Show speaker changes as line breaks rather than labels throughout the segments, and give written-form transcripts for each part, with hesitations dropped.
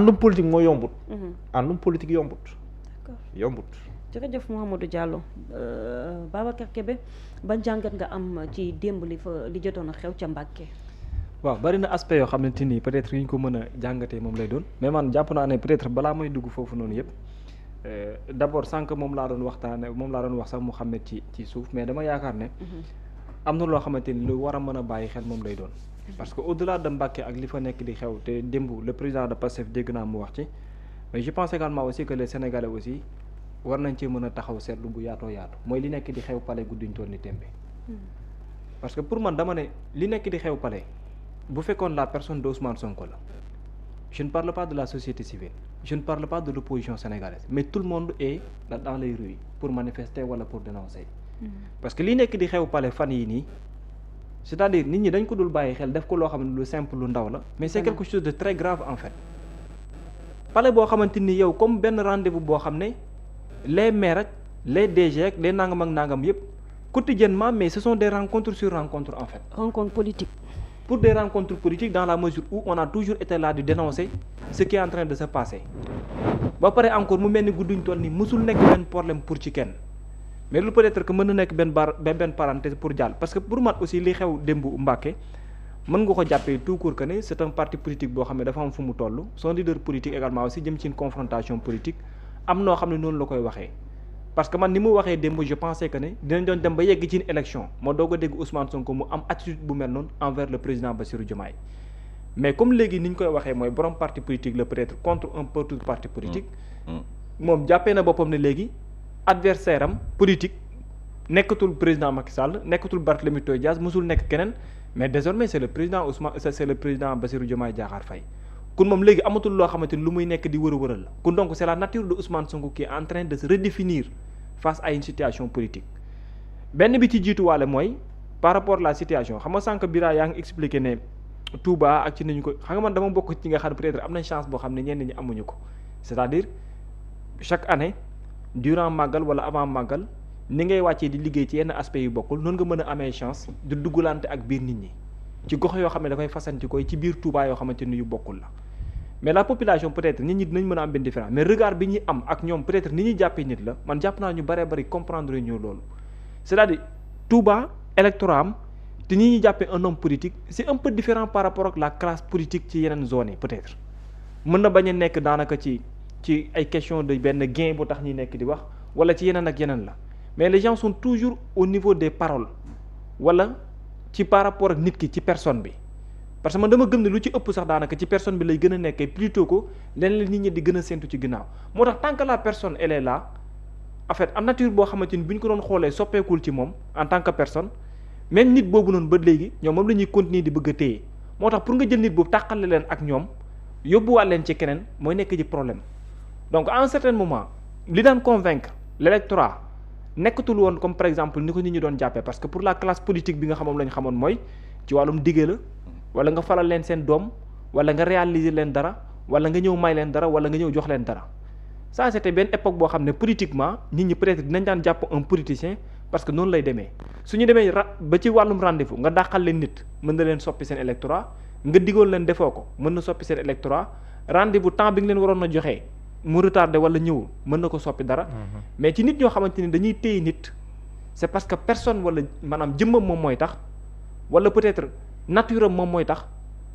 àndum politique moo yombut. àndum politique yombut. yombut.
jërëjëf Mouhamadou Diallo Babacar Kébé ban jàngat nga am ci démb li jotoon a xew ca Mbàkke.
waaw bari na aspect yoo xamante ni peut-être yi ñu ko mën a jàngatee moom lay doon mais man jàpp naa ne peut-être balaa may dugg foofu noonu yëpp d'abord sànq moom laa doon wax sax Mouhamed ci suuf mais dama yaakaar ne. am na loo xamante ni lu war a mën a bàyyi xel moom lay doon. parce que au-delà de Mbàkke ak li fa nekk di xew te démb le président de Pastef dégg naa mu wax ci mais je pense également aussi que les Sénégalais aussi. war nañ ci mën a taxaw seetlu bu yaatoo yaatu mooy li nekk di xew palais gudduñ toll ni tembe parce que pour man dama ne li nekk di xew palais bu fekkoon la personne de Ousmane Sonko la je ne parle pas de la société civile je ne parle pas de l'opposition sénégalaise mais tout le monde est dans les rues pour manifester wala pour dénoncer parce que li nekk di xew palais fan yi nii c'est-à-dire nit ñi dañ ko dul bàyyi xel def ko loo xam ne lu simple lu ndaw la mais c'est quelque chose de très grave en fait palais boo xamante ni yow comme benn rendez-vous boo xam ne les maires ak les DG ak les nangam ak nangam yëpp quotidiennement mais ce sont des rencontres sur rencontres en fait.
rencontres politiques.
pour des rencontres politiques dans la mesure où on a toujours été là di dénoncer ce qui est en train de se passer ba pare encore mu mel ni gudduñ toll ni mësul nekk benn problème pour ci kenn mais lu peut-être que mën na nekk benn parenthèse pour jàll parce que pour man aussi li xew démb Mbàkke mën nga ko jàppee tout court que ne c'est un parti politique boo xam ne dafa am fu mu toll son leader politique également aussi jëm ci une confrontation politique. am noo xam ne noonu la koy waxee parce que man ni mu waxee démb je pensais que ne dinañ doon dem ba yegg ci une élection moo doog a dégg Ousmane Sonko mu am attitude bu mel noonu envers le président Bassirou Diomaye mais comme léegi ni ñu koy waxee mooy borom parti politique la peut-être contre un peu tout parti politique moom jàppee na boppam ne léegi adversaire am politique nekkatul président Macky Sall nekkatul Barthélémy Dias mosul nekk keneen mais désormais c'est le président Bassirou Diomaye Diakhar Faye kon moom léegi amatul loo xamante ni lu muy nekk di wër-wëral la kon donc c'est la nature de Ousmane Sonko qui est en train de se redéfinir face à une situation politique benn bi ci jiituwaale mooy par rapport à la situation xam nga sànq Bira yaa ngi expliqué ne Touba ak ci nañu ko xam nga man dama bokk ci nga xam ne peut-être am nañ chance boo xam ne ñenn ñi amuñu ko c'est-à-dire chaque année durant màggal wala avant màggal ni ngay wàccee di liggéey ci yenn aspects yu bokkul noonu nga mën a amee chance di duggalante ak biir nit ñi ci gox yoo xam ne dafay fasanti koy ci biir Touba yoo xamante ni yu bokkul la mais la population peut-être nit ñi dinañ mën a am benn différence mais regard bi ñuy am ak ñoom peut-être ni ñuy jàppee nit la man jàpp naa ñu bëree bëri comprendre ñu loolu c'est-à-dire Touba électorat am te ni ñuy jàppee un homme politique c'est un peu différent par rapport ak la classe politique ci yeneen zones yi peut-être mën na bañ a nekk daanaka ci ay question de benn gain bu tax ñuy nekk di wax wala ci yeneen ak yeneen la mais les gens sont toujours au niveau des paroles wala ci par rapport ak nit ki ci personne bi parce que man dama gëm ne lu ci ëpp sax daanaka ci personne bi lay gën a nekkee plutôt que leneen la nit ñi di gën a séntu ci ginnaaw moo tax tant que la personne elle est là en fait am nature boo xamante ni bu ñu ko doon xoolee soppeekul ci moom en tant que personne même nit boobu noonu ba léegi ñoom moom la ñuy continuer di bëgg a téye moo tax pour nga jël nit boobu tàqale leen ak ñoom yóbbuwaat leen ci keneen mooy nekk ci problème donc à un certain moment li daan convaincre l'électorat nekkatul woon comme par exemple ni ko nit ñi doon jàppee parce que pour la classe politique bi nga xamoon la ñu xamoon mooy ci wàllum diggee la wala nga falal leen seen doom wala nga réaliser leen dara wala nga ñëw may leen dara wala nga ñëw jox leen dara ça c'était benn époque boo xam ne politiquement nit ñi peut-être dinañ daan jàpp un politicien parce que noonu lay demee su ñu demee ba ci wàllum rendez-vous nga dàqal leen nit mën na leen soppi seen électorat nga digoon leen defoo ko mën na soppi seen électorat rendez-vous temps bi nga leen waroon a joxee mu retardé wala ñëwul mën na ko soppi dara mais ci nit ñoo xamante ni dañuy téye nit c'est parce que personne wala maanaam jëmmam moom mooy tax wala peut-être nature am moom mooy tax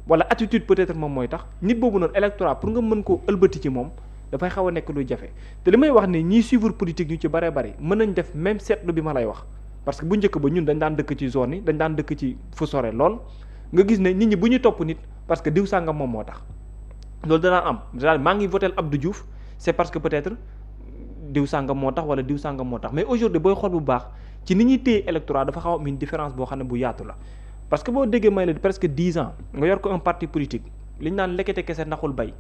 wala attitude peut-être moom mooy tax nit boobu noonu électorat pour nga mën koo ëlbati ci moom dafay xaw a nekk luy jafe te li may wax ni ñiy suivre politique ñu ci bare bari mën nañ def même seetlu bi ma lay wax parce que bu njëkk ba ñun dañ daan dëkk ci zone yi dañ daan dëkk ci fu sore lool nga gis ne nit ñi bu ñu topp nit parce que diw sàngam moom moo tax loolu danaan am c'est-à-dire maa ngi voté Abdou Diouf c'est parce que peut-être diw sàngam moo tax wala diw sàngam moo tax mais aujourd'hui booy xool bu baax ci ni ñuy téye électorat dafa xaw am une différence boo xam ne bu yaatu la parce que boo déggee may la presque 10 ans nga yor ko un parti politique li ñu naan lekkete kese naxul bay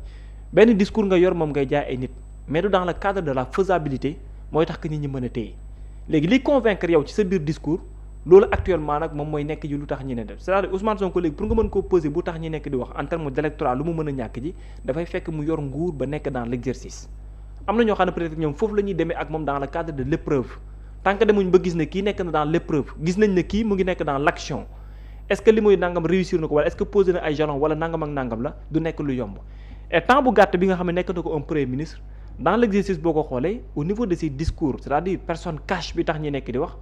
benn discours nga yor moom ngay jaay ay nit mais du dans le cadre de la faisabilité mooy tax que nit ñi mën a téye léegi li convaincre yow ci sa biir discours loolu actuellement nag moom mooy nekk ji lu tax ñi ne def c'est-à-dire Ousmane Sonko léegi pour nga mën koo peser bu tax ñi nekk di wax en terme d'électorat lu mu mën a ñàkk ji dafay fekk mu yor nguur ba nekk dans l'exercice am na ñoo xam ne peut-être ñoom foofu la ñuy demee ak moom dans le cadre de l'épreuve tant que demuñ ba gis ne kii nekk na dans l'épreuve gis nañ ne kii mu ngi nekk dans l'action est-ce que li muy nangam réussir na ko wala est-ce que posé na ay jalons wala nangam ak nangam la du nekk lu yomb et temps bu gàtt bi nga xam ne nekk na ko un premier ministre dans l'exercice boo ko xoolee au niveau de ses discours c'est-à-dire personne cash bi tax ñi nekk di wax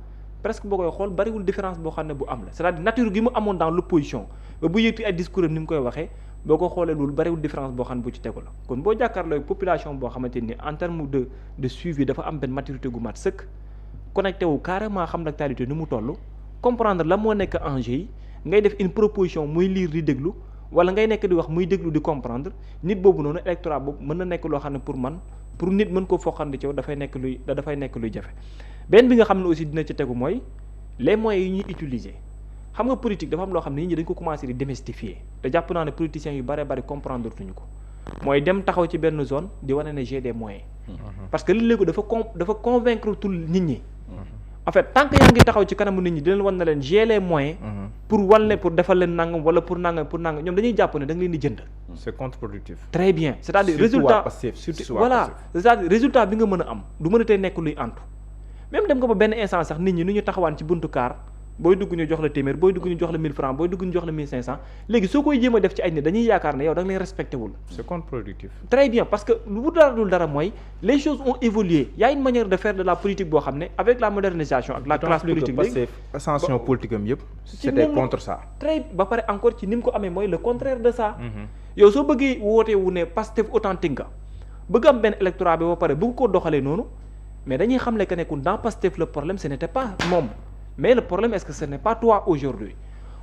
presque boo koy xool bariwul différence boo xam ne bu am la c'est-à-dire nature gi mu amoon dans l'opposition ba bu yëgti ay discours am ni mu koy waxee boo ko xoolee loolu bariwul différence boo xam ne bu ci tegu la kon boo jàkkaarloo population boo xamante ni en terme de suivi dafa am benn maturité gu mat sëkk connecté wu carrément xam l'actualité ni mu toll comprendre la moo nekk enjeu yi ngay def une proposition muy lire di déglu wala ngay nekk di wax muy déglu di comprendre nit boobu noonu électorat boobu mën na nekk loo xam ne pour nit mën ko foqandi ci dafay nekk luy jafe benn bi nga xam ne aussi dina ci tegu mooy les moyens yi ñuy utiliser xam nga politique dafa am loo xam ne nit ñi dañ ko commencer di démystifier te jàpp naa ne politiciens yu bare bari comprendre tuñu ko mooy dem taxaw ci benn zone di wane ne j'ai des moyens parce que léegi dafa convaincre tout nit ñi en fait tant que yaa ngi taxaw ci kanamu nit ñi di leen wan na leen j'ai les moyens pour defal leen nangam wala pour nangam ñoom dañuy jàpp ne da nga leen di jënd
c'est contre-productif.
très bien c'est-à-dire résultat bi nga mën a am du mën a tey nekk luy antu même dem nga ba benn instant sax nit ñi nu ñu taxawaan ci buntu kaar booy dugg ñu jox la téeméer booy dugg ñu jox la 1000 francs booy dugg ñu jox la 1500 léegi soo koy jéem a def ci ay nit dañuy yaakaar ne yow da nga leen respecté wul.
c'est contre-productif.
très bien parce que lu dul dara mooy les choses ont évolué il y a une manière de faire de la politique boo xam ne avec la modernisation ak la classe politique léegi
ascension politique am yëpp c'était contre ça.
très ba pare encore ci ni mu ko amee mooy le contraire de ça. yow soo bëggee woote wu ne Pastef authentique nga bëgg am benn électorat bi ba pare bëgg ko doxalee noonu mais dañuy xamle que ne dans Pastef le problème ce n'était pas moom mais le problème est-ce que ce n'est pas toi aujourd'hui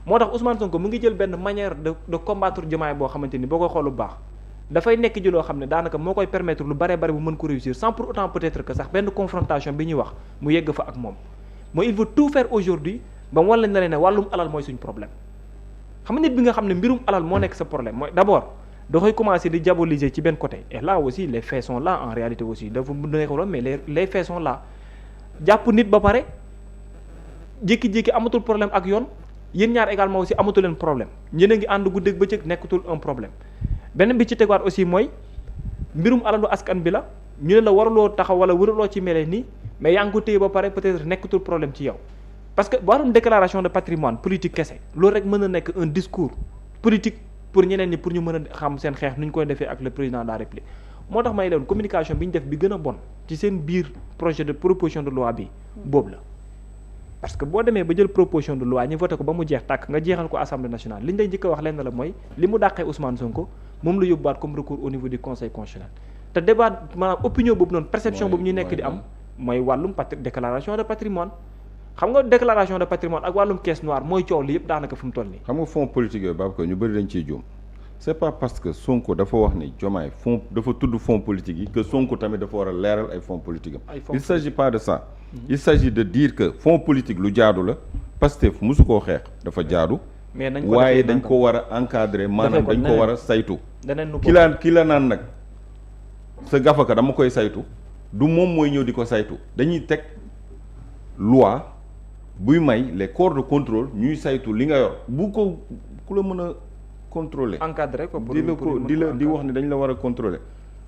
moo tax Ousmane Sonko mu ngi jël benn manière de combattre Diomaye boo xamante ni boo koy xool lu baax dafay nekk ji loo xam ne daanaka moo koy permettre lu bare bu mën ko réussir sans pour autant peut-être que sax benn confrontation bi ñuy wax mu yegg fa ak moom mooy il veut tout faire aujourd'hui ba mu wan leen ne wàllum alal mooy suñu problème xam nga nit bi nga xam ne mbirum alal moo nekk sa problème mooy d'abord da koy commencer di diaboliser ci benn côté et là aussi les faits sont là en réalité aussi dafa nekk loolu mais les faits sont là jàpp nit ba pare jékki-jékki amatul problème ak yoon yéen ñaar également aussi amatul leen problème ñeneen a ngi ànd guddeeg bëccëg nekkatul un problème beneen bi ci tegaat aussi mooy mbirum alalu askan bi la ñu ne la waruloo taxaw wala waruloo ci mele nii mais yaa ngi ko téye ba pare peut-être nekkatul problème ci yow parce que warum déclaration de patrimoine politique kese loolu rek mën na nekk un discours politique pour ñeneen ñi pour ñu mën a xam seen xeex nu ñu koy defee ak le président de la République moo tax may leen communication bi ñu def bi gën a bon ci seen biir projet de proposition de loi bi boobu la parce que boo demee ba jël proposition de loi ñu voté ko ba mu jeex tàkk nga jeexal ko assemblée nationale li ñu lay njëkk a wax lenn la mooy li mu dàqee Ousmane Sonko moom la yóbbuwaat comme recours au niveau du conseil constitutionnel te débat maanaam opinion boobu noonu perception boobu ñu nekk di am mooy wàllum déclaration de patrimoine xam nga déclaration de patrimoine ak wàllum caisse noire mooy coow li yëpp daanaka fu mu toll nii.
xam nga fonds politique yooyu Babacar ñu bëri dañ ciy juum c'est pas parce que Sonko dafa wax ni Diomaye fonds dafa tudd fonds politique yi que Sonko tamit dafa war a leeral ay fonds politique am. Il s'agit pas de ça. Il s'agit de dire que fonds politique lu jaadu la Pastef musu koo xeex dafa jaadu.
mais nañ ko
waaye dañ ko war a encadrer maanaam dañ ko war a saytu.
daneen
ki la naan nag sa gafaka dama koy saytu du moom mooy ñëw di ko saytu dañuy teg loi buy may les corps de contrôle ñuy saytu li nga yor bu ko ku la mën a contrôler.
encadrer ko
di wax ni dañ la war a contrôler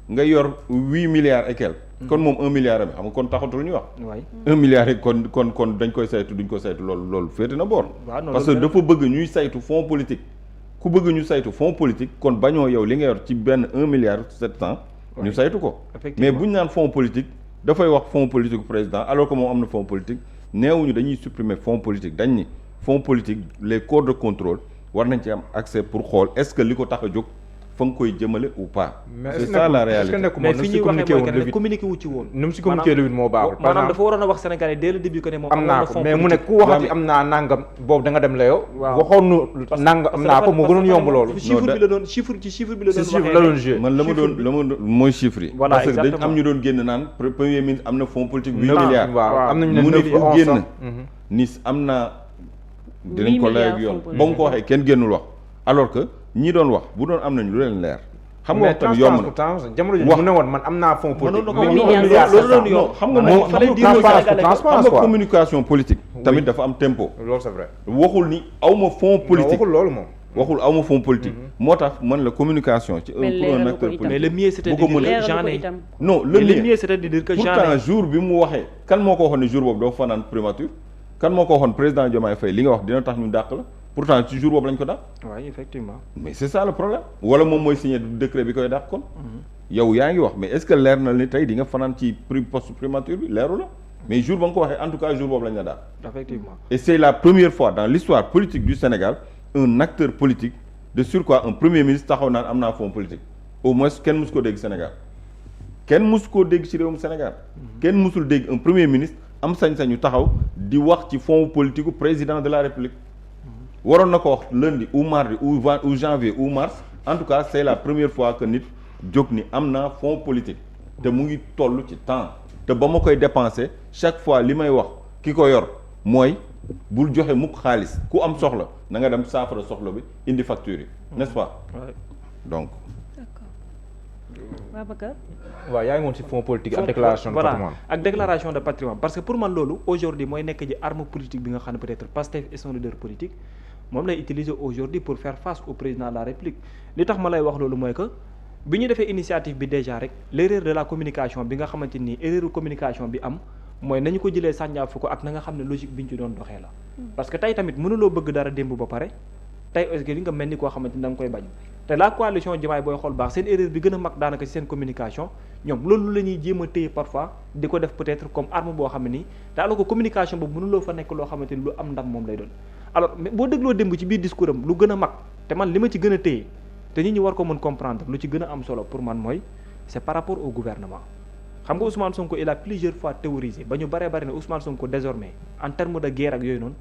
nga yor 8 milliards et quelques. kon moom 1 milliard am xam nga kon taxatul ñu wax.
waay
1 milliard yi kon dañ koy saytu duñ ko saytu loolu féete na boor. parce que dafa bëgg ñuy saytu fonds politique. ku bëgg ñu saytu fonds politique kon bañoo yow li nga yor ci benn 1 milliard 700. ñu saytu ko. mais bu ñu naan fonds politique dafay wax fonds politique président alors que moom am na fonds politique neewuñu dañuy supprimer fonds politique dañ ni fonds politique les corps de contrôle war nañ ci am accès pour xool est-ce que li ko tax a jóg fa nga koy jëmale ou pas. c'est ça la réalité
mais fi ñuy waxee mooy que ne communiqué wu ci woon.
nu mu si communiqué le moo baaxul.
maanaam dafa waroon a wax Sénégalais dès le début que ne moom
am naa ko mais mu ne ku waxati am naa nangam boobu da nga dem la yow. waxoon nu nangam am naa ko moo gënoon yomb loolu.
chiffre bi la doon
la doon joué.
man la ma doon mooy chiffre yi.
voilà
parce que dañ am ñu doon génn naan premier ministre am na fonds politique 8 milliards.
waaw am nañu ne 9
mu ne génn ni am na dinañ ko lay ak yoon ba nga ko waxee kenn génnul wax alors que ñi doon wax bu doon am nañ lu leen leer. xam nga wax tamit yomb na
jamono ji mu ne woon man am naa fonds politique.
xam nga communication politique. tamit dafa am tempo.
loolu c'est vrai.
waxul ni aw ma fonds politique
waxul loolu moom.
waxul aw ma fonds politique. moo tax man la communication ci pour un acteur politique.
mais le mieux c'était de dire j'en ai.
non le
mieux c'était de dire que j'en ai.
pourtant jour bi mu waxee kan moo ko waxoon ne jour boobu doo fanaan primature kan moo ko waxoon président Diomaye Faye li nga wax dina tax ñu dàq la pourtant ci jour boobu lañ ko dàq.
oui effectivement.
mais c'est ça le problème. wala moom mooy signé décret bi koy dàq kon. yow yaa ngi wax mais est-ce que leer na ni tey di nga fanaan ci poste primature bi leeru la mais jour ba nga ko waxee en tout cas jour boobu lañ la dàq.
effectivement.
et c'est la première fois dans l'histoire politique du Sénégal un acteur politique de surcroît un premier ministre taxaw naan am naa fonds politique au moins kenn musu ko dégg Sénégal kenn musu koo dégg ci réewum Sénégal kenn musul dégg un premier ministre am sañ-sañu taxaw di wax ci fonds politique u président de la République waroon na ko wax lundi ou mardi ou janvier ou mars en tout cas c'est la première fois que nit jóg ni am naa fonds politique te mu ngi toll ci temps te ba ma koy dépenser chaque fois li may wax ki ko yor mooy bul joxe mukk xaalis ku am soxla na nga dem saafara soxla bi indi facture yi n'est-ce pas donc
Babacar.
waaw yaa ngi woon ci fonds politique ak déclaration de patrimoine.
ak déclaration de patrimoine parce que pour man loolu aujourd'hui mooy nekk ji arme politique bi nga xam ne peut-être Pastef et son leader politique moom lay utiliser aujourd'hui pour faire face au président de la République li tax ma lay wax loolu mooy que bi ñu defee initiative bi déjà rek l'erreur de la communication bi nga xamante ni erreur communication bi am mooy nañu ko jëlee sànjaafu ko ak na nga xam ne logique bi ñu ci doon doxee la parce que tey tamit mënuloo bëgg dara démb ba pare tey est-ce que li nga mel ni koo xamante ni da nga koy bañ te la coalition Diomaye booy xool baax seen erreur bi gën a mag daanaka ci seen communication ñoom loolu la ñuy jéem a téye parfois di ko def peut-être comme arme boo xam ne nii te alors que communication boobu mënuloo fa nekk loo xamante ni lu am ndam moom lay doon alors mais boo dégloo démb ci biir discours am lu gën a mag te man li ma ci gën a téye te nit ñi war ko mën comprendre lu ci gën a am solo pour man mooy c'est par rapport au gouvernement xam nga Ousmane Sonko il a plusieurs fois théorisé ba ñu baree bari ne Ousmane Sonko désormais en terme de guerre ak yooyu noonu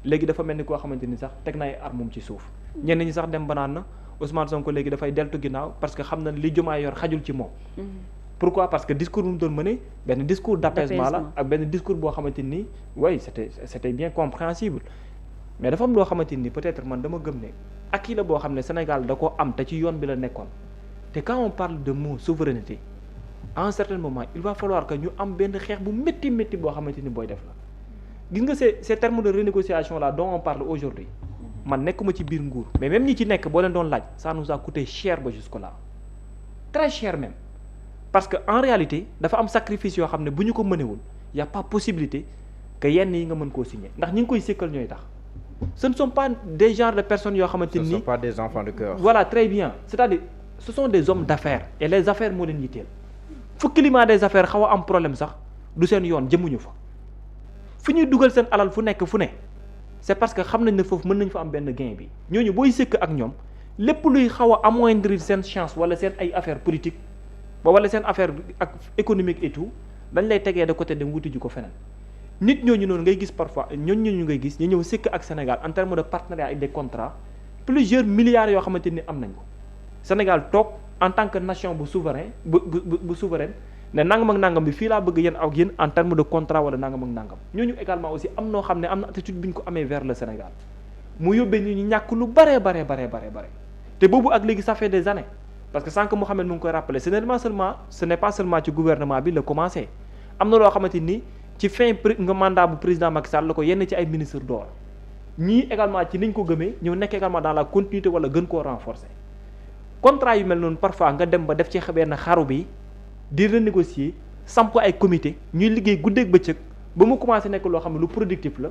léegi dafa mel ni koo xamante ni sax teg na ay armam ci suuf ñenn ñi sax dem ba naan na Ousmane Sonko léegi dafay deltu ginnaaw parce que xam na li Diomaye yor xajul ci moom. Pourquoi parce que discours bu mu doon mëne benn discours d'apaisement la ak benn discours boo xamante ni oui c'était bien compréhensible mais dafa am loo xamante ni peut-être man dama gëm ne acquis la boo xam ne Sénégal da ko am te ci yoon bi la nekkoon te quand on parle de mot souveraineté à un certain moment il va falloir que ñu am benn xeex bu métti métti boo xamante ni booy def la gis nga ces termes de renégociation là dont on parle aujourd'hui man nekkuma ci biir nguur mais même ñi ci nekk boo leen doon laaj ça nous a coûté cher ba jusque là très cher même parce que en réalité dafa am sacrifice yoo xam ne bu ñu ko mënewul y a pas possibilité que yenn yi nga mën koo signer ndax ñi ngi koy sikkal ñooy tax ce ne sont pas des genres de personnes yoo xamante ni
ce ne sont pas des enfants de cœur.
voilà très bien c'est-à-dire ce sont des hommes d'affaires et les affaires moo leen yitteel fu climat des affaires xaw a am problème sax du seen yoon jëmuñu fa fu ñuy dugal seen alal fu nekk fu ne c'est parce que xam nañ ne foofu mën nañ fa am benn gain bi ñooñu booy sëkk ak ñoom lépp luy xaw a amoindrir seen chance wala seen ay affaires politiques ba wala seen affaire ak économique et tout dañ lay tegee de côté dem wuti ji ko feneen nit ñooñu noonu ngay gis parfois ñooñu ngay gis ñu ñëw sëkk ak Sénégal en termes de partenariat et des contrats plusieurs milliards yoo xamante ni am nañ ko Sénégal toog en tant que nation bu souverain bu souveraine ne nangam ak nangam bi fii laa bëgg yéen ak yéen en terme de contrat wala nangam ak nangam ñooñu également aussi am noo xam ne am na attitude bi ñu ko amee vers le Sénégal mu yóbbee ni ñu ñàkk lu bare te boobu ak léegi ça fait des années parce que sànq Mouhamed mu ngi koy rappeler ce n'est pas seulement ci gouvernement bi la commencé am na loo xamante ni ci fin nga mandat bu président Macky Sall la ko yenn ci ay ministres door ñii également ci niñ ko gëmee ñëw nekk également dans la continuité wala gën koo renforcer contrat yu mel noonu parfois nga dem ba def ci benn xaru bi di renégocier samp ay comité ñuy liggéey guddeeg bëccëg ba mu commencé nekk loo xam ne lu productif la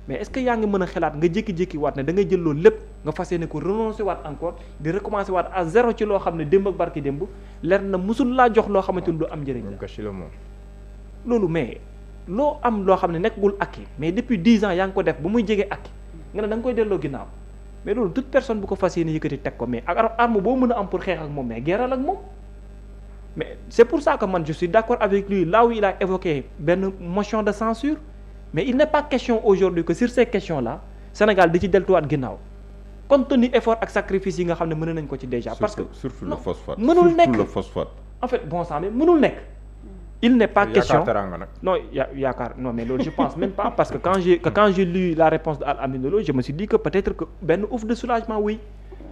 mais est-ce que yaa ngi mën a xalaat nga jékki-jékki waat ne da ngay jël loolu lépp nga fas yéene ko renoncer waat encore di recommencer waat à zéro ci loo xam ne démb ak barki démb leer na musul laa jox loo xamante ni lu am njëriñ la loolu mais loo am loo xam ne nekkagul acquis mais depuis 10 ans yaa ngi ko def ba muy jege acquis nga ne da nga koy delloo ginnaaw mais loolu toute personne bu ko fas yéene yëkkati teg ko mais ak arme boo mën a am pour xeex ak moom mais guerral ak moom mais c'est pour ça que man je suis d'accord avec lui là où il a évoqué benn motion de censure mais il n'est pas question aujourd'hui que sur ces questions-là Sénégal di ci deltuwaat ginnaaw compte tenu effort ak sacrifice yi nga xam ne mën nañ ko ci déjà. parce que
surtout le phosphate.
mënul nekk
surtout le phosphate.
en fait bon sang mais mënul nekk. il n'est pas question
nag.
non yaakaar non mais loolu je pense même pas parce que quand j'ai lu la réponse de Al Amine Lo je me suis dit que peut-être que benn ouf de soulagement oui.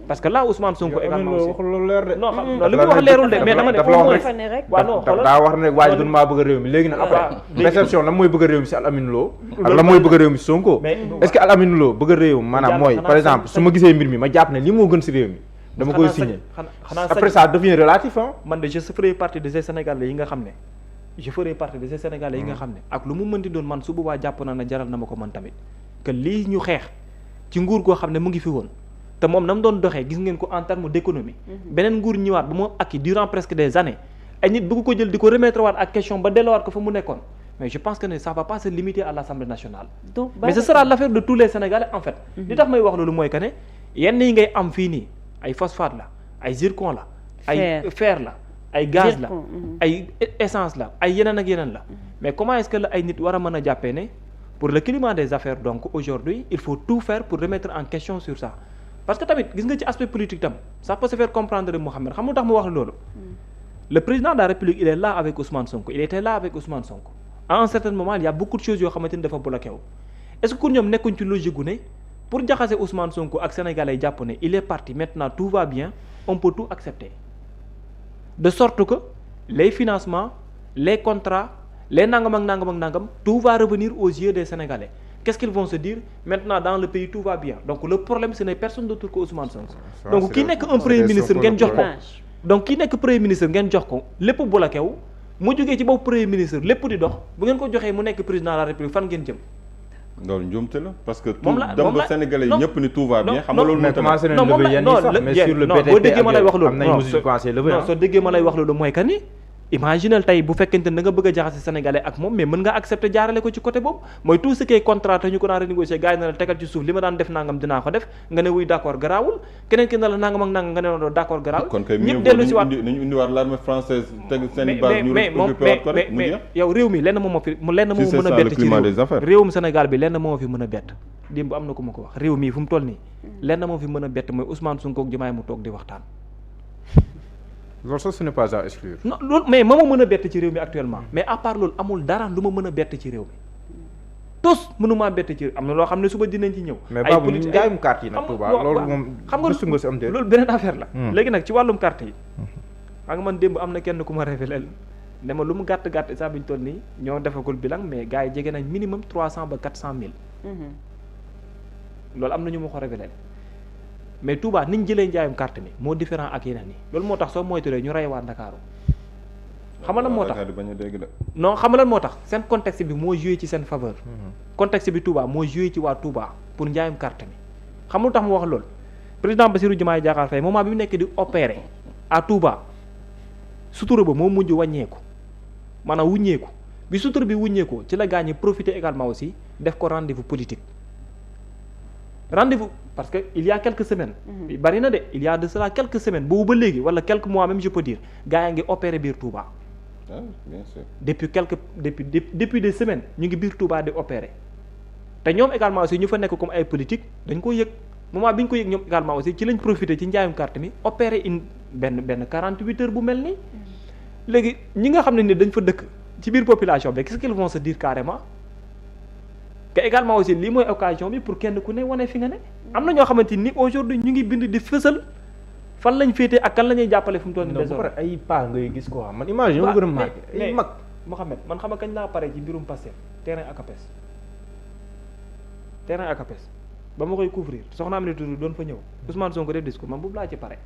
parce que là Ousmane Sonko également aussi non li mu wax leerul de mais dama ne waaw non
daa wax ne waa ji gën maa bëgg a réew mi léegi nag après perception lan mooy bëgg a réew mi si Al Amine Lo ak lan mooy bëgg a réew mi si Sonko est-ce que Al Amine Lo bëgg a réew maanaam mooy par exemple su ma gisee mbir mi ma jàpp ne li moo gën si réew mi dama koy signer après ça devient relatif hein
man de je ferai partie de ces Sénégalais yi nga xam ne ak lu mu mënti doon man su boobaa jàpp naa ne jaral na ma ko man tamit que lii ñu xeex ci nguur goo xam ne mu ngi fi woon te moom na mu doon doxee gis ngeen ko en terme d'économie beneen nguur ñëwaat ba mu acquis durant presque des années ay nit bëgg ko jël di ko remettre waat ak question ba delluwaat ko fa mu nekkoon mais je pense que ne ça va pas se limiter à l'Assemblée nationale
donc
mais ce sera l'affaire de tous les Sénégalais en fait li tax may wax loolu mooy que ne yenn yi ngay am fii nii ay phosphate la ay zircon la ay fer la ay gaz la ay essence la ay yeneen ak yeneen la mais comment est-ce que la ay nit war a mën a jàppee ne pour le climat des affaires donc aujourd'hui il faut tout faire pour remettre en question sur ça parce que tamit gis nga ci aspect politique tam ça peut se faire comprendre de Mohamed xam nga tax mu wax loolu le président de la République il est là avec Ousmane Sonko il était là avec Ousmane Sonko à un certain moment il y a beaucoup de choses yoo xamante ni dafa bloqué wu est-ce que pour ñoom nekkuñ ci logique gu ne pour jaxase Ousmane Sonko ak Sénégalais yi jàpp ne il est parti maintenant tout va bien on peut tout accepter de sorte que les financements les contrats les nangam ak nangam ak nangam tout va revenir aux yeux des Sénégalais qu'est-ce qu'ils vont se dire maintenant dans le pays tout va bien donc le problème ce n'est personne d'autre que Ousmane Sonko donc ki nekk un premier ministre ngeen jox ko donc ki nekk premier ministre ngeen jox ko lépp bloqué wu mu jógee ci boobu premier ministre lépp di dox bu ngeen ko joxee mu nekk président de la République fan ngeen jëm
loolu njuumte la parce que tout dem ba Sénégalais yi ñëpp ni tout va bien xam nga loolu
mais commencé nañ lever yenn yi sax mais sur le BTP
boo déggee ma lay wax loolu
am nañ mesure commencé lever
non soo déggee ma lay wax loolu mooy que ni imaginel tey bu fekkente ne da nga bëgg a jaxase sénégalais ak moom mais mën nga accepter jaarale ko ci côté boobu mooy tout ce qui est contrat te ñu ko daan renégocier gars yi na la tegal ci suuf li ma daan def nangam dinaa ko def nga ne wuy d'accord garaawul keneen ki na la nangam ak nangam nga ne noonu d'accord garaawul
kon kay
ñëpp dellu si waat
nañu indiwaat l'armée française teg seen base ñu occupé waat ko rek mu jeex
yow réew mi lenn moom moo fi lenn moo mën a bett ci réewum Sénégal bi lenn moo fi mën a bett démb am na ku ma ko wax réew mi fu mu toll nii lenn moo fi mën a bett mooy Ousmane Sonko ak Diomaye mu toog di waxtaan
loolu sax ce n'est pas à exclure.
non loolu mais ma mën a bett ci réew mi actuellement mais à part loolu amul dara lu ma mën a bett ci réew mi tous mënumaa bett ci am na loo xam ne suba dinañ ci ñëw.
mais Babou njaayum carte yi nag Touba loolu moom
xam nga
gëstu nga si am déet.
loolu beneen affaire la. léegi nag ci wàllum carte yi. xam nga man démb am na kenn ku ma révélé ne ma lu mu gàtt gàtt saa bi ñu toll nii ñoo defagul bilan mais gars yi jege nañ minimum 300 ba 400 000. loolu am na ñu ma ko révélé. mais Touba ni ñu jëlee njaayum carte mi moo différent ak yeneen yi loolu moo tax soo moytuwulee ñu rey waa Ndakaaru xam nga lan moo tax non xam nga lan moo tax seen contexte bi moo joué ci seen faveur. contexte bi Touba moo joué ci waa Touba pour njaayum carte mi xam nga lu tax mu wax loolu président Bassirou Diomaye Diakhar Faye moment bi mu nekk di opérer à Touba sutura ba moo mujj wàññeeku maanaam wuññeeku bi sutura bi wuññeekoo ci la gaañ profiter également aussi def ko rendez-vous politique. rendez-vous parce que il y a quelques semaines bari na de il y a de cela quelques semaines boobu ba léegi wala quelques mois même je peux dire gars yaa ngi opérer biir Touba
bien sûr
depuis des semaines ñu ngi biir Touba di opérer te ñoom également aussi ñu fa nekk comme ay politique dañ ko yëg moment bi ñu ko yëg ñoom également aussi ci lañ profiter ci njaayum carte mi opérer benn 48 heures bu mel nii léegi ñi nga xam ne ni dañ fa dëkk ci biir population bi qu'est-ce qu'ils vont se dire carrément te également aussi lii mooy occasion bi pour kenn ku ne wane fi nga ne am na ñoo xamante ni aujourd'hui ñu ngi bind di fësal fan lañ féetee ak kan la ñuy jàppale fu mu toll nii désormais
ay pas ngay gis quoi man imagine ma gën a mag ay mag
Mohamed man xam nga kañ laa pare ci mbirum Pastef terrain ACAPES ba ma koy couvrir soxna Aminata Touré doon fa ñëw Ousmane Sonko def discours man boobu laa ci pare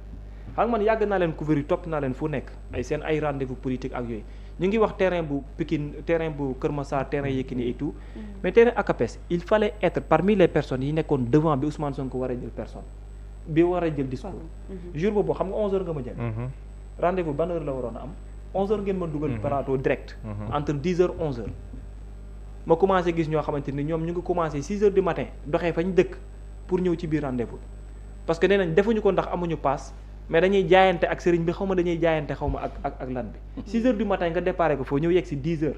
xam nga man yàgg naa leen couvrir topp naa leen fu nekk ay seen ay rendez-vous politique ak yooyu ñu ngi wax terrain bu Pikine terrain bu Kër Massar terrain Yékini et tout mais terrain ACAPES il fallait être parmi les personnes yi nekkoon devant bi Ousmane Sonko war a jël discours jour boobu xam nga 11h nga ma jël rendez-vous ban heure la waroon a am 11h ngeen ma dugal plateau direct entre 10h 11h ma commencé gis ñoo xamante ni ñoom ñu ngi commencé 6h du matin doxee fañ dëkk pour ñëw ci biir rendez-vous parce que nee nañ defuñu ko ndax amuñu paas mais dañuy jaayante ak sëriñ bi xaw ma dañuy jaayante xaw ma ak lan bi 6h du matin nga déparé ko foofu ñëw yegg si 10h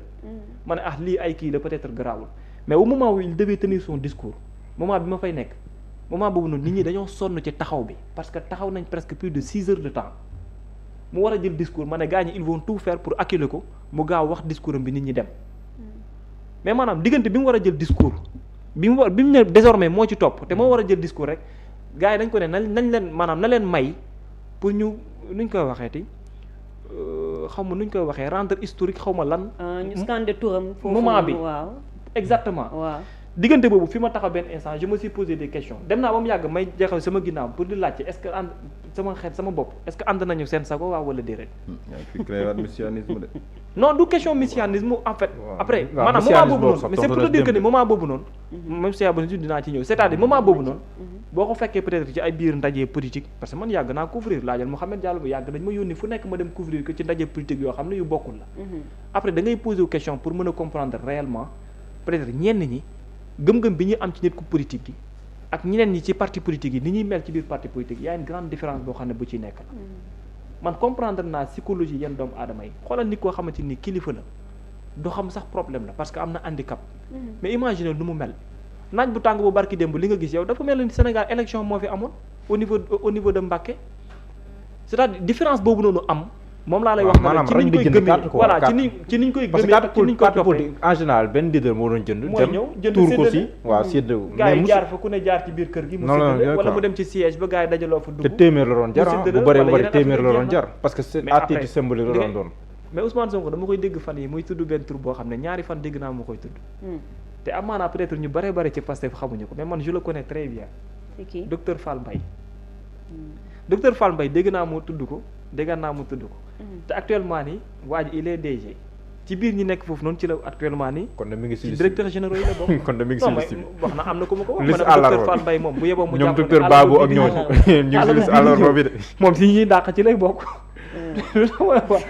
ma ne lii ay kii la peut-être garaawul mais au moment où il devait tenir son discours moment bi ma fay nekk moment boobu noonu nit ñi dañoo sonn ci taxaw bi parce que taxaw nañ presque plus de 6 heures de temps mu war a jël discours ma ne gars ñi ils vont tout faire pour acculer ko mu gaaw wax discours am bi nit ñi dem mais maanaam diggante bi mu war a jël discours bi mu ne désormais moo ci topp te moo war a jël discours rek gars yi dañ ko ne nañ leen maanaam na leen may pour ñu nuñ koy waxeeti xaw ma nuñ koy waxee rendre historique xaw ma lan.
ñu scandé turam.
moment bi
waaw
exactement.
waaw
diggante boobu fi ma taxaw benn instant je me suis posé des questions dem naa ba mu yàgg may jeexal sama ginnaaw pour di laajte est-ce que ànd sama xeet sama bopp est-ce que ànd nañu seen sago waaw wala déedéet.
yaa ngi fi créé waat messianisme de.
non du question messianisme en fait. après maanaam moment boobu noonu mais c'est pour te dire que ni moment boobu noonu. même si yàlla dinaa ci ñëw c'est-à-dire moment boobu noonu. boo ko fekkee peut-être ci ay biir ndaje politique parce que man yàgg naa couvrir laajal Mouhamed Diallo bu yàgg dañ ma yónni fu nekk ma dem couvrir que ci ndaje politique yoo xam ne yu bokkul la. après da ngay poser question pour mën a comprendre réellement peut-être ñenn ñi gëm-gëm bi ñu am ci nit ku politique yi ak ñeneen ñi ci parti politique yi ni ñuy mel ci biir parti politique y a une grande différence boo xam ne bu ci nekk la man comprendre naa psychologie yenn doomu aadama yi xoolal nit koo xamante ni kilifa la doo xam sax problème la parce que am na handicap mais imagine lu mu mel naaj bu tàng bu barki démb li nga gis yow dafa mel ni Sénégal élection moo fi amoon au niveau de Mbacké c'est-à-dire différence boobu noonu am moom laa lay wax
maanaam
ci niñ koy gëmee voilà ci niñ koy gëmee ak ci niñ koy toppee
en général benn leader moo doon jënd
mooy ñëw jënd
tuur ko si waaw séddoo
gars yi jaar fa ku ne jaar ci biir kër gi mu séddale wala mu dem ci siège ba gars yi dajaloo fa dugg
te téeméer la doon jar bu bëree bëri téeméer la doon jar parce que c'est à titre symbolique la doon
mais Ousmane Sonko dama koy dégg fan yi muy tudd benn tur boo xam ne ñaari fan dégg naa moo koy tudd te amaana peut-être ñu bare bare ci Pastef xamuñu ko mais man je le connais très bien docteur Fall Mbaye docteur Fall Mbaye dégg naa moo tudd ko dégg naa mu tudd ko te actuellement nii waa ji il est DG ci biir ñi nekk foofu noonu ci la actuellement nii
kon de mi ngi si
directeur généraux yi la bokk
kon de mi ngi si liste bi
wax na am na ko ma ko wax
liste
docteur Fall Mbaye moom bu yeboo mu
ñoom docteur Babou ak ñooñu ñu ngi si liste àllarba bi de
moom si ñuy dàq ci lay bokk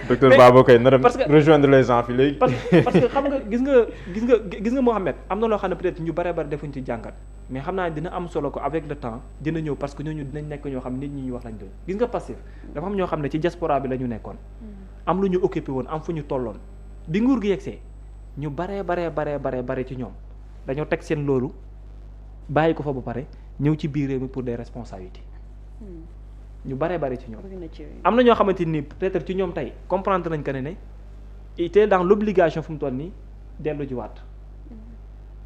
docteur Babou kay na dem
parce que
rejoindre les gens fi léegi
parce que xam nga gis nga Mohamed am na loo xam ne peut-être ñu bare bare defuñ ci jàngat mais xam naa dina am solo ko avec le temps dina ñëw parce que ñooñu dinañ nekk ñoo xam nit ñi ñu wax lañ doon gis nga Pastef dafa am ñoo xam ne ci diaspora bi la ñu nekkoon am lu ñu occupé woon am fu ñu tolloon bi nguur gi yegsee ñu bare ci ñoom dañoo teg seen loolu bàyyi ko fa ba pare ñëw ci biir réew mi pour des responsabilités ñu bare ci ñoom am na ñoo xamante ni peut-être ci ñoom tey comprendre nañ que ne était dans l'obligation fu mu toll nii dellu ji waat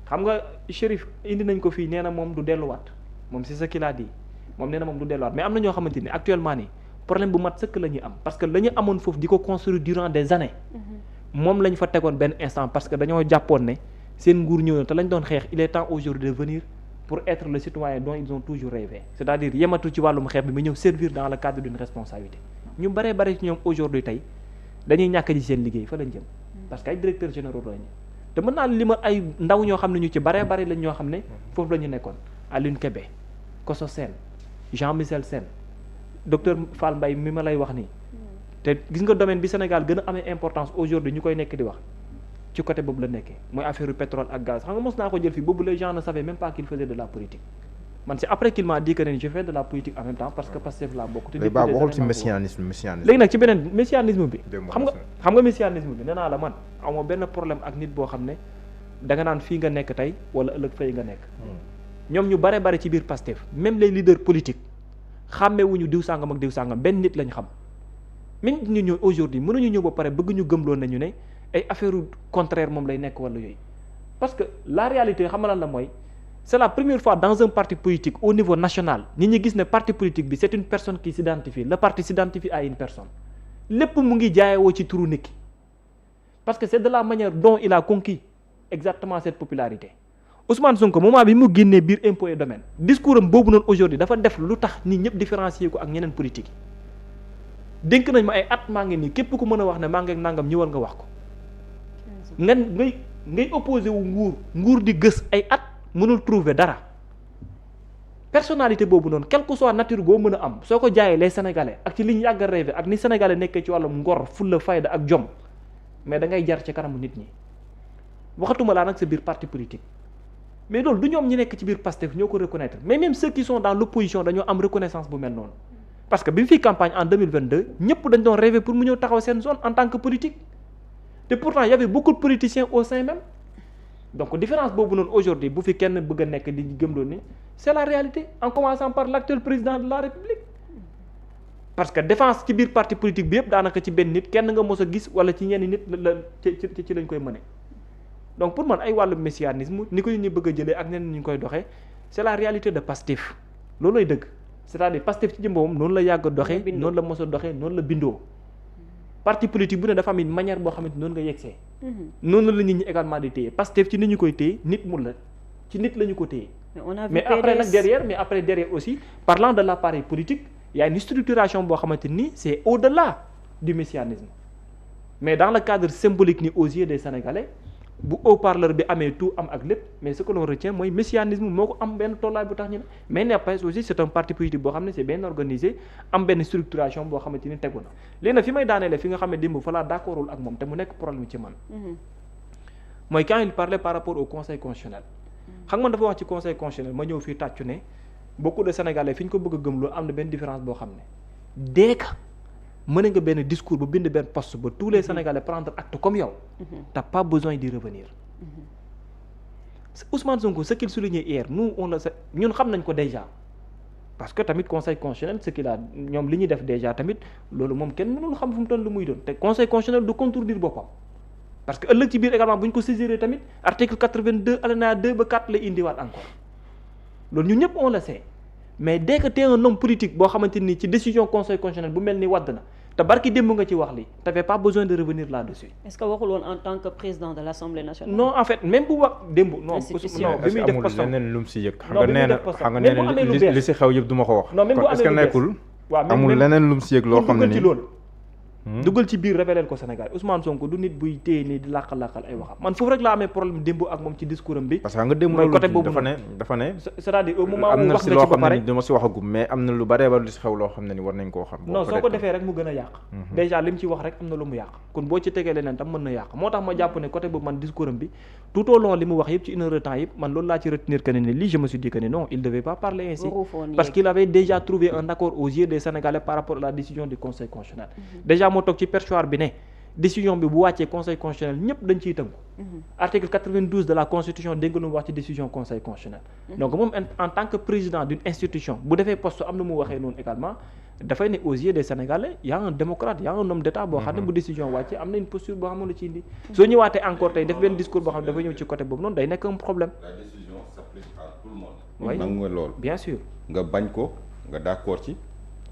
xam nga Chérif indi nañ ko fii nee na moom du delluwaat moom c'est ce qu'il a dit moom nee na moom du delluwaat mais am na ñoo xamante ni actuellement nii problème bu mat sëkk la ñuy am parce que la ñu amoon foofu di ko construire durant des années moom lañ fa tegoon benn instant parce que dañoo jàppoon ne seen nguur ñëw na te lañ doon xeex il est temps aujourd'hui de venir pour être le citoyen dont ils ont toujours rêvé c'est-à-dire yematu ci wàllum xeex bi mais ñëw servir dans le cadre d'une responsabilité ñu bare ci ñoom aujourd'hui tey dañuy ñàkk ji seen liggéey fa lañ jëm parce que ay directeurs généraux lañu te mën naa li ma ay ndaw ñoo xam ne ñu ci bare lañ ñoo xam ne foofu la ñu nekkoon Alioune Kébé Koso Sène Jean-Michel Sène docteur Fall Mbaye mi ma lay wax nii te gis nga domaine bi Sénégal gën a amee importance aujourd'hui ñu koy nekk di wax ci côté boobu la nekkee mooy affaire pétrole ak gaz xam nga mos naa ko jël fii boobu les gens ne savaient même pas qu'il faisait de la politique man c'est après qu'il m'a dit que je fais de la politique en même temps parce que Pastef laa bokk te
waxul ci messianisme
léegi nag ci beneen messianisme bi xam nga messianisme bi nee naa la man amoo benn problème ak nit boo xam ne da nga naan fii nga nekk tey wala ëllëg fay nga nekk ñoom ñu bare ci biir Pastef même les leaders politiques xàmmewuñu diw sàngam ak diw sàngam benn nit lañ xam même ñu ñëw aujourd'hui mënuñu ñëw ba pare bëgg ñu gëmloo nañu ne ay affaire contraire moom lay nekk wala yooyu parce que la réalité xam nga lan la mooy c'est la première fois dans un parti politique au niveau national nit ñi gis ne parti politique bi c'est une personne qui s'identifie le parti s'identifie à une personne lépp mu ngi jaayewoo ci turu nit ki parce que c'est de la manière dont il a conquis exactement cette popularité Ousmane Sonko moment bi mu génnee biir impôt et domaine discours am boobu noonu aujourd'hui dafa def lu tax nit ñëpp différencier ko ak ñeneen politique yi dénk nañ ma ay at maa ngi nii képp ku mën a wax ne maa ngi ak nangam ñëwal nga wax ko ngay opposé wu nguur di gës ay at mënul trouver dara personnalité boobu noonu quelle que soit nature boo mën a am soo ko jaayee les sénégalais ak ci li ñu yàgg a rêvé ak ni sénégalais nekkee ci wàllum ngor fulla fayda ak jom mais da ngay jar ci kanamu nit ñi waxatuma laa nag sa biir parti politique mais loolu du ñoom ñi nekk ci biir Pastef ñoo ko reconnaître mais même ceux qui sont dans l'opposition dañoo am reconnaissance bu mel noonu parce que bi mu fi campagne en 2022 ñëpp dañ doon rêver pour mu ñëw taxaw seen zone en tant que politique te pourtant y avait beaucoup de politiciens au sein même donc différence boobu noonu aujourd'hui bu fi kenn bëgg a nekk di gëmloo ni c'est la réalité en commençant par l'actuel président de la République parce que défense ci biir parti politique bi yëpp daanaka ci benn nit kenn nga mos a gis wala ci ñenn nit la ci lañ koy mëne donc pour man ay wàllu messianisme ni ko ñu bëgg a jëlee ak ñenn ñu koy doxee c'est la réalité de Pastef loolooy dëgg c'est-à-dire Pastef ci jëmboom noonu la yàgg a doxee noonu la mos a doxee noonu la bindoo parti politique bu ne dafa am une manière boo xamante noonu nga yegsee noonu la nit ñi également di téye Pastef ci nit ñu koy téye nit mu la ci nit la ñu ko téye. mais après derrière aussi parlant de l'appareil politique il y a une structuration boo xamante ni c'est au-delà du messianisme mais dans le cadre symbolique ni aux yeux des Sénégalais bu haut-parleur bi amee tout am ak lépp mais ce que l'on retient mooy messianisme moo ko am benn tollaay bu tax ñu ne mais NEPES aussi c'est un parti politique boo xam ne c'est bien organisé am benn structuration boo xamante ni tegu na léegi nag fi may daaneele fi nga xam ne démb fa laa d'accordul ak moom te mu nekk problème ci man mooy quand il parlait par rapport au conseil constitutionnel xam nga dafa wax ci conseil constitutionnel ma ñëw fii tàccu ne beaucoup de Sénégalais fi ñu ko bëgg a gëm loolu am na benn différence boo xam ne dès que mën nga benn discours ba bind benn poste ba tous les Sénégalais prendre acte comme yow t'as pas besoin d'y revenir Ousmane Sonko ce qu'il soulignait hier nous on le sait ñun xam nañ ko déjà parce que tamit conseil constitutionnel ce qu'il a ñoom li ñuy def déjà tamit loolu moom kenn mënul xam fu mu toll lu muy doon te conseil constitutionnel du contredire boppam parce que ëllëg ci biir également bu ñu ko saisir tamit article 82 alinéa 2 ba 4 lay indiwaat encore loolu ñun ñëpp on le sait mais dès que t'es un homme politique boo xamante ni ci décision conseil constitutionnel bu mel ni wadd na te barki démb nga ci wax li t'avais pas besoin de revenir là-dessus.
est-ce que waxul woon en tant que président de l'Assemblée nationale.
non en fait même bu wax démb. non bi muy def
postam leneen lu mu si yëg. xam nga nee na li si xew yëpp du ma ko wax.
non même bu amee lu bees
est-ce que nekkul. amul leneen lu mu si yëg loo xam ne ni dugal ci biir révélé ko Sénégal Ousmane Sonko du nit buy téye nii di làqal ay waxam man foofu rek laa amee problème démb ak moom ci discours am bi. parce que nga démb loolu dafa ne
c'est-à-dire au moment où wax nga ci ba pare
dama si waxagum mais am na lu bare ba lu si xew loo xam ne ni war nañ koo xam.
non soo ko defee rek mu gën a yàq. déjà li mu ci wax rek am na lu mu yàq kon boo ci tegee leneen tam mën na yàq moo tax ma jàpp ne côté boobu man discours am bi tout au long li mu wax yëpp ci une heure de temps yëpp man loolu laa ci retenir que ne lii je me suis dit que non il devait pas parler ainsi parce qu'il avait déjà trouvé un accord aux yeux des Sénégalais par rapport à la décision du Conseil constitutionnel déjà moo toog ci perchoir bi ne décision bi bu wàccee Conseil constitutionnel ñëpp dañ ciy tënku article 92 de la Constitution dégg lu mu wax ci décision Conseil constitutionnel donc moom en tant que président d'une institution bu defee poste am na mu waxee noonu également dafay ne aux yeux des Sénégalais y a un démocrate y a un homme d'état boo xam ne bu décision wàccee am na une posture boo xam ne la ci indi soo ñëwaatee encore tey def benn discours boo xam ne dafa ñëw ci côté boobu noonu day nekk un problème.
La décision s'applique à tout le monde.
oui
nangu nga loolu.
bien sûr
nga bañ ko nga d'accord ci.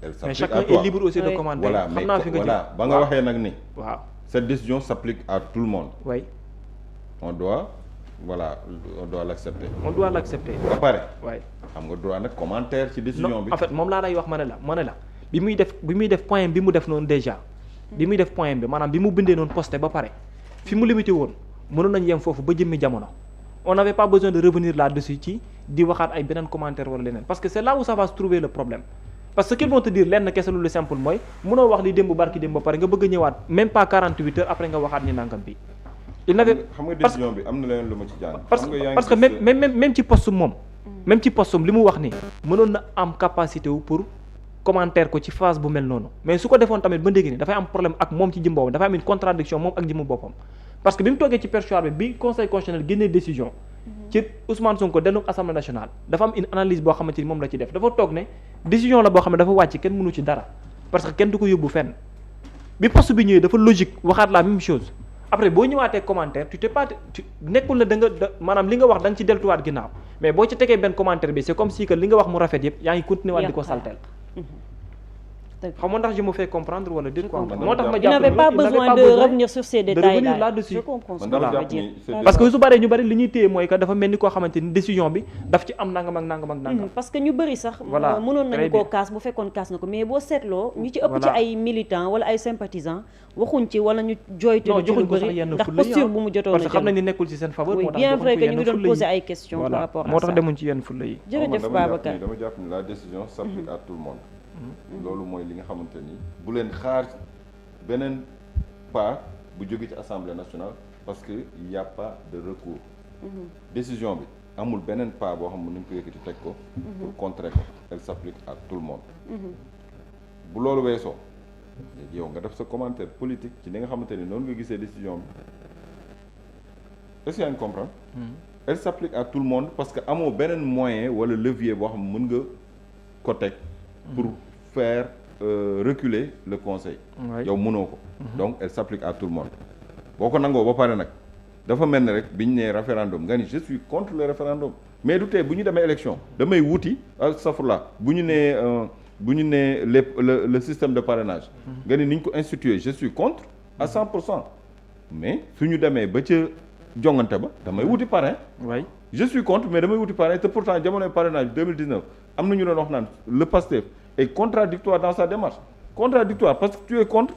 elle
mais
s'applique
chacun
à toi.
est libre aussi de commenter.
voilà mais
xam naa fi nga
voilà ba nga waxee nag ni.
waaw
cette décision s'applique à tout le monde.
oui
on doit l'accepter.
on doit l'accepter.
ba pare.
oui
xam nga droit nag commentaire ci décision bi.
en fait moom laa lay wax ma ne la bi muy def point bi mu def noonu déjà bi muy def point bi maanaam bi mu bindee noonu posté ba pare fi mu limité woon mënoon nañ yem foofu ba jëmmi jamono on n'avait pas besoin de revenir là-dessus ci di waxaat ay beneen commentaire wala leneen parce que c'est là où ça va se trouver le problème parce que qu'ils vont te dire lenn kese lu simple mooy mënoo wax li démb barki démb ba pare nga bëgg a ñëwaat même pas 48 heures après nga waxaat ni nangam bi il n'avait
xam nga décision bi am na leneen lu ma ci jàng.
parce que même ci poste moom même ci poste li mu wax ni mënoon na am capacité wu pour commentaire ko ci phase bu mel noonu mais su ko defoon tamit ba léegi nii dafay am problème ak moom ci jëm boppam dafay am une contradiction moom ak jëmu boppam parce que bi mu toogee ci perchoir bi conseil constitutionnel génnee décision ci Ousmane Sonko denu assemblée nationale dafa am une analyse boo xamante ni moom la ci def dafa toog ne décision la boo xam ne dafa wàcc kenn mënu ci dara parce que kenn du ko yóbbu fenn bi poste bi ñëwee dafa logique waxaat la même chose après boo ñëwaatee commentaire tu t'es pas nekkul na maanaam li nga wax da nga ci deltuwaat ginnaaw mais boo ci tegee benn commentaire bi c'est comme si que li nga wax mu rafet yëpp yaa ngi continuer waat di ko saltel xam nga ndax je me fais comprendre wala déet quoi moo tax ma jàpp
il n'avait pas besoin de revenir sur ces détails là
là-dessus
je comprends
parce que su bëree ñu bëri li ñuy téye mooy que dafa mel ni koo xamante ni décision bi daf ci am nangam ak nangam ak nangam
parce que ñu bëri sax
voilà
mënoon nañu koo kaas bu fekkoon kaas na ko mais boo seetloo ñu ci ëpp ci ay militants wala ay sympathisants waxuñ ci wala ñu jooytu ci lu bëri ndax posture bu mu jotoon a jël
parce que xam nañ ni nekkul ci seen faveur moo tax
bien vrai que ñu ngi doon poser ay questions par rapport à ça
moo tax demuñ ci yenn fulla yi
jërëjëf Babacar
dama jàpp ni la décision s'applique à tout le monde loolu mooy li nga xamante ni bu leen xaar beneen pas bu jóge ci assemblée nationale parce que il y a pas de recours décision bi amul beneen pas boo xam ne nañ ko yëkkati teg ko pour contrer ko elle s'applique à tout le monde bu loolu weesoo léegi yow nga def sa commentaire politique ci li nga xamante ni noonu nga gisee décision bi est-ce que yaa ngi comprendre elle s'applique à tout le monde parce que amoo beneen moyen wala levier boo xam ne mën nga ko teg pour faire reculer le conseil yow mënoo ko donc elle s'applique à tout le monde boo ko nangoo ba pare nag dafa mel ni rek bi ñu nee référendum nga ni je suis contre le référendum mais du tey bu ñu demee élection damay wuti safurla bu ñu nee le système de parrainage nga ni ñu ko institué je suis contre à 100% mais su ñu demee ba ca jongante ba damay wuti parrain.
oui
je suis contre mais damay wuti parrain te pourtant jamonoy parrainage 2019 am na ñu doon wax naan le PASTEF est contradictoire dans sa démarche contradictoire parce que tu es contre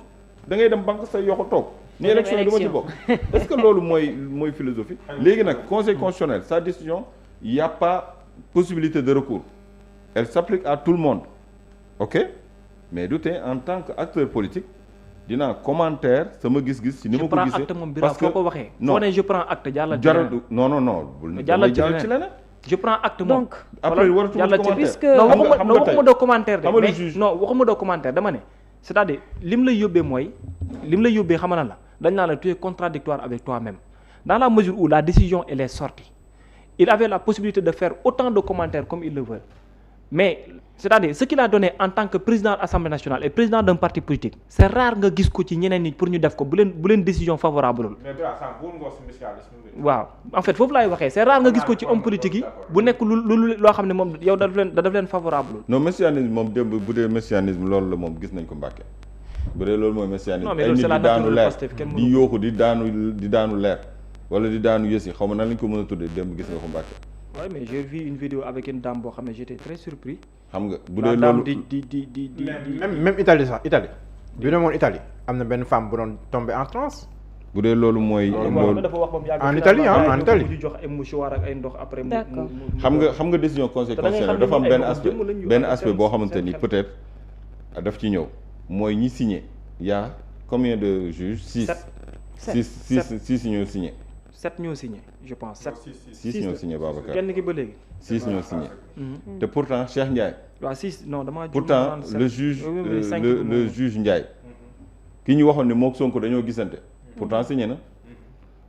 da ngay dem banque say yoxo toog ni élection yi du ma ci bokk est-ce que loolu mooy philosophie léegi nag conseil constitutionnel sa décision il y a pas possibilité de recours elle s'applique à tout le monde ok mais du tee en tant que acteur politique dinaa commentaire sama gis-gis ci ni ma ko gisee
parce que foo ko waxee non je prends acte jàllal
jarul non bul ne jàllal ci leneen
je prends acte moom
donc
après waratu commentaire
non waxuma doo commentaire de mais non waxuma doo commentaire dama ne c'est-à-dire lim lay yóbbee xamana la dañ naa la tu es contradictoire avec toi-même dans la mesure où la décision elle est sortie il avait la possibilité de faire autant de commentaires comme il le veut mais c'est-à-dire ce qu'il a donné en tant que président de l'Assemblée nationale et président d'un parti politique c'est rare nga gis ko ci ñeneen nit pour ñu def ko bu leen décision favorable waaw en fait foofu laay waxee c'est rare nga gis ko ci homme politique yi bu nekk lu loo xam ne moom yow da daf leen favorable
non messianisme moom démb bu dee messianisme loolu la moom gis nañ ko Mbàkke bu dee loolu mooy messianisme ay nit di daanu leer di yooxu di daanu leer wala di daanu yësi xaw ma nan lañ ko mën a tuddee démb gis nga ko Mbàkke
oui mais j'ai vu une vidéo avec une dame boo xam ne j'étais très surpris
xam nga bu dee loolu
di
même Italie sax Italie bi demoon Italie am na benn femme bu doon tombé en transe
bu dee loolu mooy loolu
dafa wax ba mu yàgg
en Italie en Italie
ñu jox ay mouchoir ak ay ndox après
xam nga décision conseil constitutionnel dafa am benn aspect boo xamante ni peut-être daf ci ñëw mooy ñi signé y a combien de juges six ñoo signé
7 ñoo signé je pense
6 ñoo signé Babacar
kenn ki ba léegi
6 ñoo signé te pourtant Cheikh Ndiaye
waaw 6 non dama
pourtant le juge Ndiaye ki ñu waxoon ne mook Sonko dañoo gisante pourtant signé na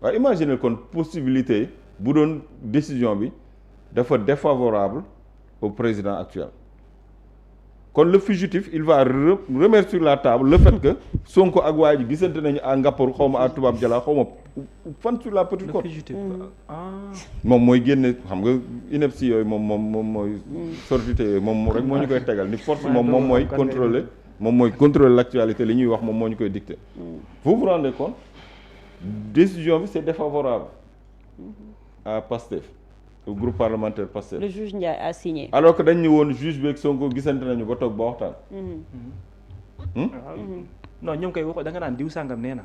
waaye imagine kon possibilité bu doon décision bi dafa défavorable au président actuel kon le fugitif il va remettre sur la table le fait que Sonko ak waa ji gisante nañu à Ngapparu xaw ma à Toubab Diala xaw ma fan sur la petite côte moom mooy génne xam nga INEPS yooyu moom mooy sortité yooyu moom rek moo ñu koy tegal ni force moom mooy contrôler l'actualité li ñuy wax moom moo ñu koy dicter vous vous rendez compte décision bi c'est défavorable à PASTEF au groupe parlementaire PASTEF.
Le juge Ndiaye a signé.
alors que dañ ñu woon juge bi ak Sonko gisante nañu ba toog ba waxtaan.
non ñoom koy wax da nga naan diw sàngam nee na.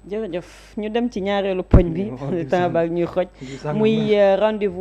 jërëjëf ñu dem ci ñaareelu poñ bi temps baak ñuy xoj muy rendez-vous